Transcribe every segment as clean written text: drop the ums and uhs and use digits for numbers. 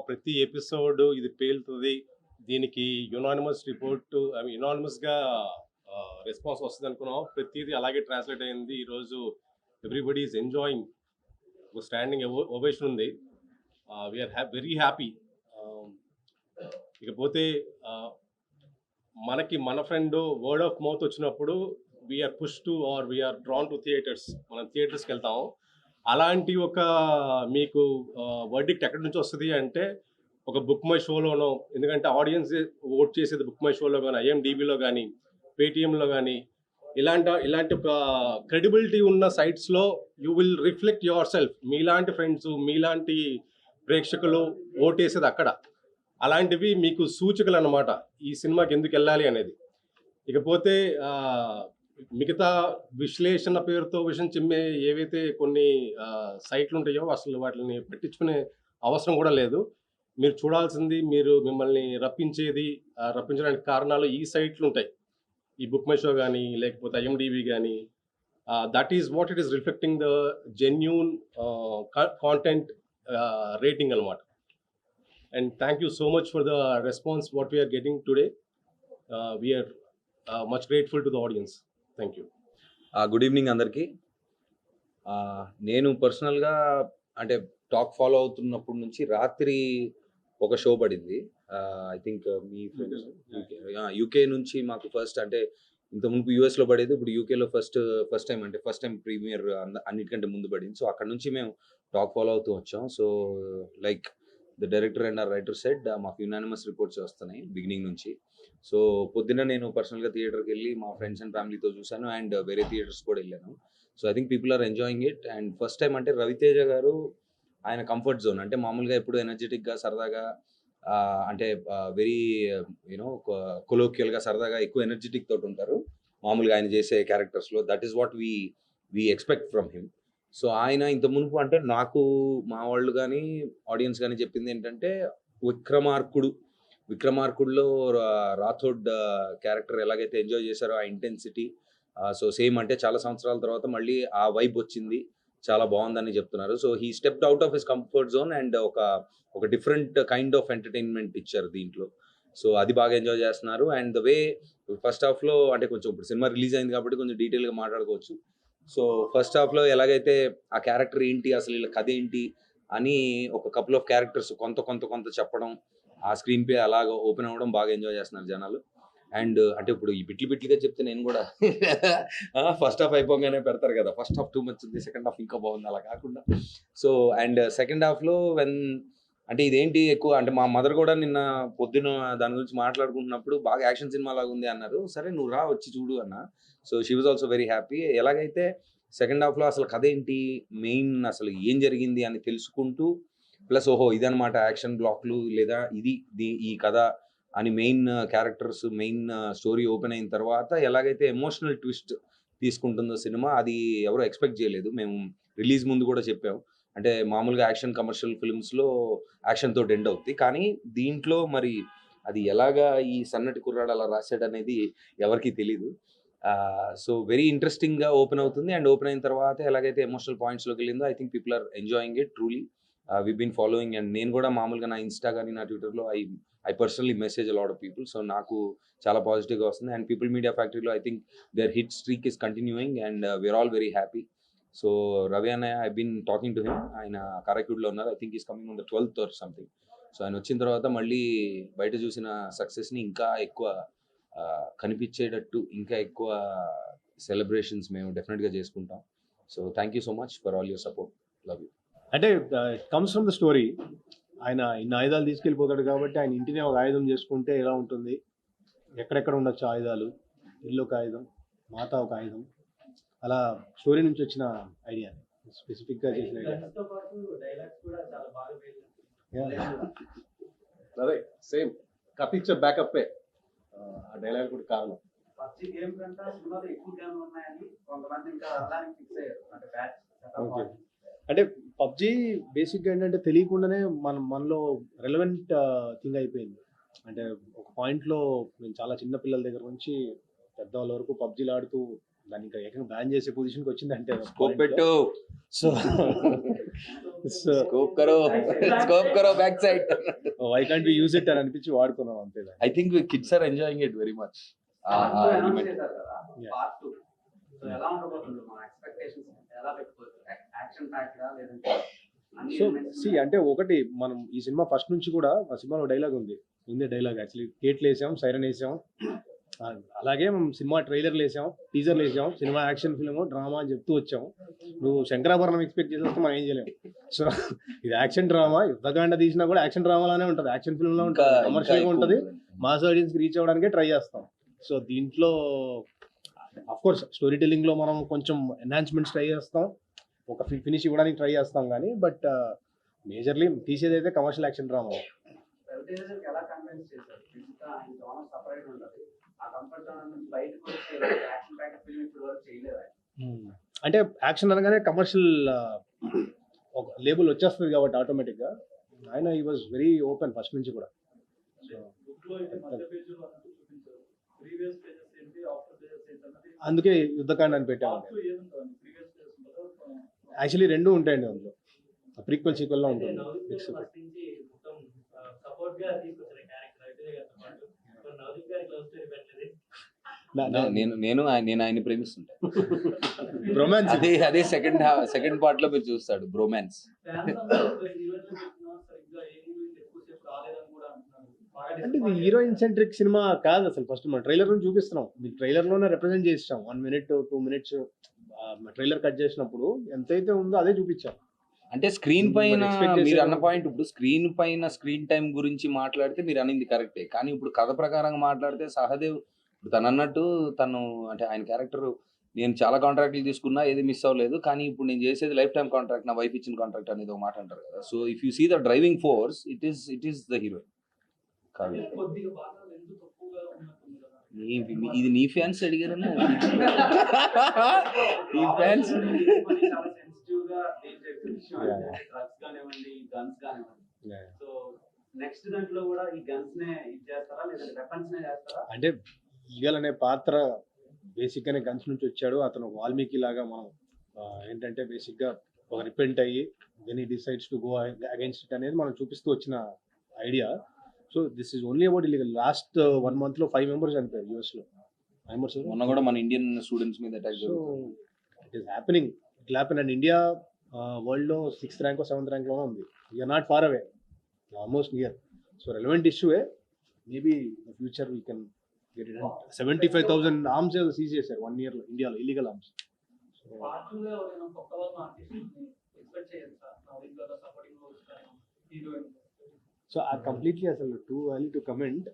ప్రతి ఎపిసోడ్ ఇది పేలుతుంది, దీనికి యునానిమస్ రిపోర్ట్ యునానిమస్గా రెస్పాన్స్ వస్తుంది అనుకున్నాం. ప్రతిదీ అలాగే ట్రాన్స్లేట్ అయింది. ఈరోజు ఎవ్రీబడి ఈజ్ ఎంజాయింగ్, ఒక స్టాండింగ్ ఓవేషన్ ఉంది. We're very happy. ఇకపోతే మనకి మన ఫ్రెండ్ వర్డ్ ఆఫ్ మౌత్ వచ్చినప్పుడు we're push to or we're drawn to theatres, మనం థియేటర్స్కి వెళ్తాము. అలాంటి ఒక మీకు వర్డిక్ట్ ఎక్కడి నుంచి వస్తుంది అంటే ఒక బుక్ మై షోలోనో, ఎందుకంటే ఆడియన్స్ ఓట్ చేసేది బుక్ మై షోలో కానీ, ఐఎండిబిలో కానీ, పేటిఎంలో కానీ, ఇలాంటి ఒక క్రెడిబిలిటీ ఉన్న సైట్స్లో you will reflect yourself. మీలాంటి ఫ్రెండ్స్, మీలాంటి ప్రేక్షకులు ఓటేసేది అక్కడ. అలాంటివి మీకు సూచికలు అన్నమాట ఈ సినిమాకి ఎందుకు వెళ్ళాలి అనేది. ఇకపోతే మిగతా విశ్లేషణ పేరుతో విషయం చిమ్మే ఏవైతే కొన్ని సైట్లు ఉంటాయో అసలు వాటిని పట్టించుకునే అవసరం కూడా లేదు. మీరు చూడాల్సింది, మిమ్మల్ని రప్పించడానికి కారణాలు ఈ సైట్లు ఉంటాయి. ఈ బుక్ మై షో కానీ, లేకపోతే ఐఎండిబి కానీ. That is what it is reflecting the genuine content rating అనమాట. And thank you so much for the response what we are getting today. We are much grateful to the audience. Thank you. Good evening అందరికీ. నేను పర్సనల్గా అంటే talk follow అవుతున్నప్పటి నుంచి రాత్రి ఒక show పడింది. I think me friends UK నుంచి మాకు ఫస్ట్, అంటే ఇంత ముందు యూఎస్లో పడేది, ఇప్పుడు యూకేలో ఫస్ట్ టైం ప్రీమియర్ అన్నిటికంటే ముందు పడింది. సో అక్కడ నుంచి మేము టాక్ ఫాలో అవుతూ వచ్చాం. So like the director and or writer said మాకు యునానిమస్ రిపోర్ట్స్ వస్తున్నాయి బిగినింగ్ నుంచి. సో పొద్దున్న నేను పర్సనల్గా థియేటర్కి వెళ్ళి మా ఫ్రెండ్స్ అండ్ ఫ్యామిలీతో చూశాను, అండ్ వేరే థియేటర్స్ కూడా వెళ్ళాను. So I think people are enjoying it. And first time అంటే రవితేజ గారు ఆయన కంఫర్ట్ జోన్, అంటే మామూలుగా ఎప్పుడు ఎనర్జెటిక్గా సరదాగా అంటే వెరీ కొలోక్యల్గా సరదాగా ఎక్కువ ఎనర్జెటిక్ తోటి ఉంటారు మామూలుగా ఆయన చేసే క్యారెక్టర్స్లో. That is what we expect from him. So ఆయన ఇంత మునుపు అంటే నాకు మా వాళ్ళు కానీ ఆడియన్స్ కానీ చెప్పింది ఏంటంటే, విక్రమార్కుడులో రాథోడ్ క్యారెక్టర్ ఎలాగైతే ఎంజాయ్ చేశారో ఆ ఇంటెన్సిటీ, సో సేమ్ అంటే చాలా సంవత్సరాల తర్వాత మళ్ళీ ఆ వైబ్ వచ్చింది, చాలా బాగుందని చెప్తున్నారు. So he stepped out of his comfort zone and ఒక డిఫరెంట్ కైండ్ ఆఫ్ ఎంటర్టైన్మెంట్ ఇచ్చారు దీంట్లో. సో అది బాగా ఎంజాయ్ చేస్తున్నారు. అండ్ ద వే ఫస్ట్ హాఫ్లో అంటే కొంచెం ఇప్పుడు సినిమా రిలీజ్ అయింది కాబట్టి కొంచెం డీటెయిల్గా మాట్లాడుకోవచ్చు. సో ఫస్ట్ హాఫ్లో ఎలాగైతే ఆ క్యారెక్టర్ ఏంటి, అసలు వీళ్ళ కథ ఏంటి అని ఒక కపుల్ ఆఫ్ క్యారెక్టర్స్ కొంత చెప్పడం, ఆ స్క్రీన్ ప్లే అలాగ ఓపెన్ అవ్వడం బాగా ఎంజాయ్ చేస్తున్నారు జనాలు. అండ్ అంటే ఇప్పుడు ఈ బిట్లుగా చెప్తే నేను కూడా ఫస్ట్ హాఫ్ అయిపోగానే పెడతారు కదా, ఫస్ట్ హాఫ్ టూ మచ్ ఉంది, సెకండ్ హాఫ్ ఇంకా బాగుంది, అలా కాకుండా. సో అండ్ సెకండ్ హాఫ్లో అంటే ఇదేంటి ఎక్కువ అంటే మా మదర్ కూడా నిన్న పొద్దున దాని గురించి మాట్లాడుకుంటున్నప్పుడు బాగా యాక్షన్ సినిమా లాగా ఉంది అన్నారు. సరే నువ్వు రా వచ్చి చూడు అన్న. So she was also very happy. ఎలాగైతే సెకండ్ హాఫ్లో అసలు కథ ఏంటి, మెయిన్ అసలు ఏం జరిగింది అని తెలుసుకుంటూ, ప్లస్ ఓహో ఇదనమాట యాక్షన్ బ్లాక్లు, లేదా ఈ కథ అని main characters, main story open అయిన తర్వాత ఎలాగైతే ఎమోషనల్ ట్విస్ట్ తీసుకుంటుందో సినిమా, అది ఎవరో ఎక్స్పెక్ట్ చేయలేదు. మేము రిలీజ్ ముందు కూడా చెప్పాము, అంటే మామూలుగా యాక్షన్ కమర్షియల్ ఫిల్మ్స్లో యాక్షన్ తోటి ఎండ్ అవుతుంది, కానీ దీంట్లో మరి అది ఎలాగా ఈ సన్నటి కుర్రాడు అలా రాశాడు అనేది ఎవరికీ తెలీదు. సో వెరీ ఇంట్రెస్టింగ్గా ఓపెన్ అవుతుంది. అండ్ ఓపెన్ అయిన తర్వాత ఎలాగైతే ఎమోషనల్ పాయింట్స్లోకి వెళ్ళిందో I think people are enjoying it truly. We been following. And నేను కూడా మామూలుగా నా ఇన్స్టా కానీ నా ట్విట్టర్లో I personally message a lot of people. So నాకు చాలా పాజిటివ్గా వస్తుంది. అండ్ పీపుల్ మీడియా ఫ్యాక్టరీలో I think their hit streak is continuing and we're all very happy. So Ravi అన్నయ్య, I been talking to him. ఆయన కారైకూడ్లో ఉన్నారు. I think is coming on the 12th or something. So ఆయన వచ్చిన తర్వాత మళ్ళీ బయట చూసిన సక్సెస్ని ఇంకా ఎక్కువ కనిపించేటట్టు, ఇంకా ఎక్కువ సెలబ్రేషన్స్ మేము డెఫినెట్గా చేసుకుంటాం. So thank you so much for all your support. Love you. అంటే it comes from the story. ఆయన ఇన్ని ఆయుధాలు తీసుకెళ్ళిపోతాడు కాబట్టి ఆయన ఇంటినే ఒక ఆయుధం చేసుకుంటే ఎలా ఉంటుంది, ఎక్కడెక్కడ ఉండొచ్చు ఆయుధాలు, ఇల్లు ఒక ఆయుధం, మాత ఒక ఆయుధం, అలా స్టోరీ నుంచి వచ్చిన ఐడియా, స్పెసిఫిక్గా చేసిన ఐడియా. అదే సేమ్ కథ ఇచ్చే బ్యాకప్ ఆ డైలాగ్ కూడా కారణం. అంటే పబ్జీ బేసిక్గా ఏంటంటే తెలియకుండానే మనలో రెలవెంట్ థింగ్ అయిపోయింది. అంటే ఒక పాయింట్లో మేము చాలా చిన్న పిల్లల దగ్గర నుంచి పెద్దవాళ్ళ వరకు పబ్జీలు ఆడుతూ దాన్ని ఇంకా ఏకంగా బ్యాన్ చేసే పొజిషన్కి వచ్చిందంటే స్కోప్ పెట్టు, సో సో స్కోప్ కరో back side. Why can't we use it అని అనిపించి వాడుకున్నాం అంతే. I think kids are enjoying it very much. Yeah. So see అంటే ఒకటి మనం ఈ సినిమా ఫస్ట్ నుంచి కూడా ఆ సినిమాలో డైలాగ్ ఉంది, ముందే డైలాగ్ యాక్చువల్లీ గేట్లు వేసాం, సైరన్ వేసాం, అలాగే మనం సినిమా ట్రైలర్లు వేసాం, టీజర్లు వేసాం, సినిమా యాక్షన్ ఫిల్మ్ డ్రామా అని చెప్తూ వచ్చాం. నువ్వు శంకరాభరణం ఎక్స్పెక్ట్ చేసి వస్తే మనం ఏం చేయలేము. సో ఇది యాక్షన్ డ్రామా, యుద్ధకాండ తీసినా కూడా యాక్షన్ డ్రామాలానే ఉంటుంది, యాక్షన్ ఫిల్మ్ లా ఉంటుంది, కమర్షియల్గా ఉంటుంది, మాస్ ఆడియన్స్కి రీచ్ అవ్వడానికే ట్రై చేస్తాం. సో దీంట్లో అఫ్ కోర్స్ స్టోరీ టెల్లింగ్లో మనం కొంచెం ఎన్హాన్స్మెంట్స్ ట్రై చేస్తాం, ఒక ఫినిష్ ఇవ్వడానికి ట్రై చేస్తాం, కానీ బట్ మేజర్లీ తీసేది అయితే కమర్షియల్ యాక్షన్ డ్రామా. అంటే యాక్షన్ అనగానే కమర్షియల్ ఒక లేబుల్ వచ్చేస్తుంది కాబట్టి ఆటోమేటిక్గా ఆయన ఈ వాజ్ వెరీ ఓపెన్ ఫస్ట్ నుంచి కూడా. అందుకే యుద్ధకాండ అని పెట్టాము. యాక్చువల్లీ రెండు ఉంటాయండి అందులో, ప్రీక్వెల్ సీక్వెల్ లో ఉంటుంది. నేను ఆయన్ని ప్రేమిస్తుంటా. బ్రొమాన్స్ అదే సెకండ్ పార్ట్ లో మీరు చూస్తాడు బ్రోమాన్స్. అంటే ఇది హీరోయిన్ సెంట్రిక్ సినిమా కాదు అసలు. ఫస్ట్ మన ట్రైలర్ నుంచి చూపిస్తున్నాం, మీకు ట్రైలర్ లోనే రిప్రజెంట్ చేస్తాం. 1 minute 2 minutes ట్రైలర్ కట్ చేసినప్పుడు ఎంతైతే ఉందో అదే చూపించాం. అంటే స్క్రీన్ పైన మీరు అన్న పాయింట్, ఇప్పుడు స్క్రీన్ పైన స్క్రీన్ టైం గురించి మాట్లాడితే మీరు అనింది కరెక్టే, కానీ ఇప్పుడు కథ ప్రకారంగా మాట్లాడితే సహదేవ్ ఇప్పుడు తను అన్నట్టు తను అంటే ఆయన క్యారెక్టర్ నేను చాలా కాంట్రాక్ట్లు తీసుకున్నా ఏది మిస్ అవ్వలేదు, కానీ ఇప్పుడు నేను చేసేది లైఫ్ టైం కాంట్రాక్ట్, నా వైఫ్ ఇచ్చిన కాంట్రాక్ట్ అనేది ఒక మాట అంటారు కదా. So if you see the driving force it is the heroine. ఇది నీ ఫ్యాన్స్ అడిగారన్నా, నీ ఫ్యాన్స్ అంటే ఈగల్ అనే పాత్ర బేసిక్ గానే గన్స్ నుంచి వచ్చాడు. అతను వాల్మీకి లాగా మనం ఏంటంటే బేసిక్ గా ఒక రిపెంట్ అయ్యి then he decides to go against it అనేది మనం చూపిస్తూ వచ్చిన idea. So this is only about illegal. Last 1 month లో 5 members చనిపోయారు యూఎస్ లో. మొన్న కూడా మన ఇండియన్ స్టూడెంట్స్ మీద అటాక్ జరుగుతుంది. It is happening, it happen. And India world లో 6th rank or 7th rank లోనే ఉంది. We are not far away, almost near. So relevant ఇష్యూఏ, maybe in future we can get it. 75,000 arms seize చేశారు 1 year లో ఇండియాలో, illegal arms. So ఆ completely అసలు too early to comment.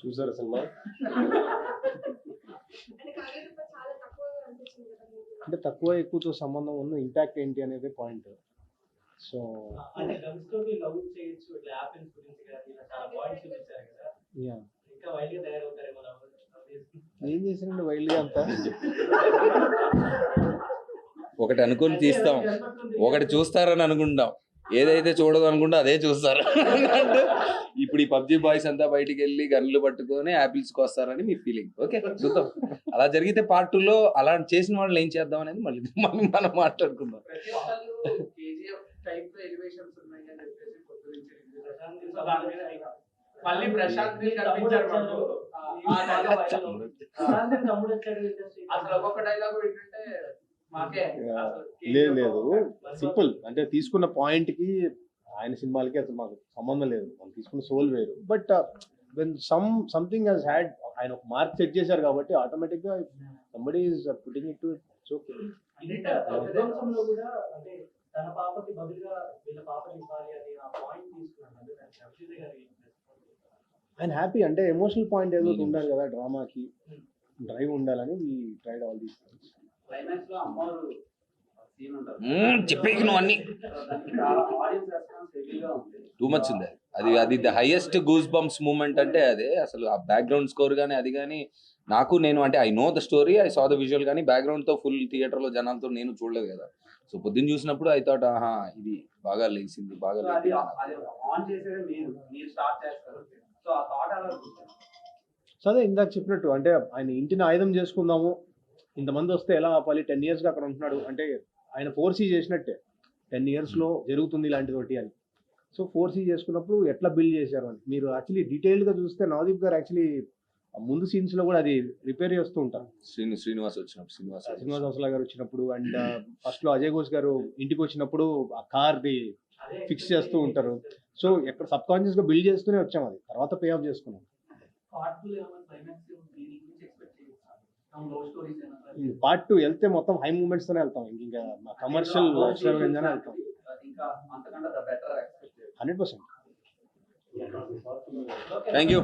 చూసారు అసలు అంటే తక్కువ ఎక్కువతో సంబంధం ఉన్న ఇంపాక్ట్ ఏంటి అనేది పాయింట్. సో ఏం చేసినండి వైల్డ్ గా అంతా. ఒకటి అనుకుని తీస్తాం, ఒకటి చూస్తారని అనుకుంటాం, ఏదైతే చూడదు అనుకుంటే అదే చూస్తారు. ఇప్పుడు ఈ పబ్జి బాయ్స్ అంతా బయటికి వెళ్ళి గన్లు పట్టుకొని యాపిల్స్ కోస్తారని మీ ఫీలింగ్. ఓకే చూద్దాం, అలా జరిగితే పార్ట్ 2 లో అలా చేసిన వాళ్ళు ఏం చేద్దాం అనేది మళ్ళీ మనం మాట్లాడుకుందాం. లేదు లేదు సింపుల్. అంటే తీసుకున్న పాయింట్ కి ఆయన సినిమాలకి అసలు మాకు సంబంధం లేదు, మనం తీసుకున్న సోల్ వేరు. But when something has had, ఆయన ఒక మార్క్ సెట్ చేశారు కాబట్టి ఆటోమేటిక్ గా somebody is putting it to it's okay. ఆయన హ్యాపీ, అంటే ఎమోషనల్ పాయింట్ ఏదో ఉండాలి కదా డ్రామాకి, డ్రైవ్ ఉండాలని we tried all these things. చెప్పేకి నువ్వు అన్ని టూ మచ్ ఉంది. అది the highest goose bumps moment అంటే అదే. అసలు ఆ బ్యాక్గ్రౌండ్ స్కోర్ కానీ అది కానీ నేను అంటే I know the story, I saw the visual, కానీ బ్యాక్గ్రౌండ్ తో ఫుల్ థియేటర్ లో జనాలతో నేను చూడలేదు కదా. సో పొద్దున్న చూసినప్పుడు ఐ థాట్ ఆహా ఇది బాగా లేచింది, బాగా. సో అదే ఇందాక చెప్పినట్టు అంటే ఆయన ఇంటిని ఆయుధం చేసుకుందాము, ఇంతమంది వస్తే ఎలా ఆపాలి, 10 ఇయర్స్గా అక్కడ ఉంటున్నాడు అంటే ఆయన ఫోర్సీ చేసినట్టే 10 ఇయర్స్లో జరుగుతుంది ఇలాంటిది ఒకటి అని. సో ఫోర్సీ చేసుకున్నప్పుడు ఎట్లా బిల్డ్ చేశారు అని మీరు యాక్చువల్లీ డీటెయిల్డ్గా చూస్తే నవదీప్ గారు యాక్చువల్లీ ముందు సీన్స్లో కూడా అది రిపేర్ చేస్తూ ఉంటారు. శ్రీనివాస్ వచ్చినప్పుడు శ్రీనివాస్ హౌస్లా గారు వచ్చినప్పుడు అండ్ ఫస్ట్లో అజయ్ ఘోష్ గారు ఇంటికి వచ్చినప్పుడు ఆ కార్ది ఫిక్స్ చేస్తూ ఉంటారు. సో ఎక్కడ సబ్ కాన్షియస్గా బిల్డ్ చేస్తూనే వచ్చాం, అది తర్వాత పే ఆఫ్ చేసుకున్నాం. పార్ట్ 2 వెళ్తే మొత్తం హై మూమెంట్స్ తోనే వెళ్తాం, ఇంకా కమర్షియల్ ఎక్స్ట్రావెంజానే వెళ్తాం 100%. Thank you.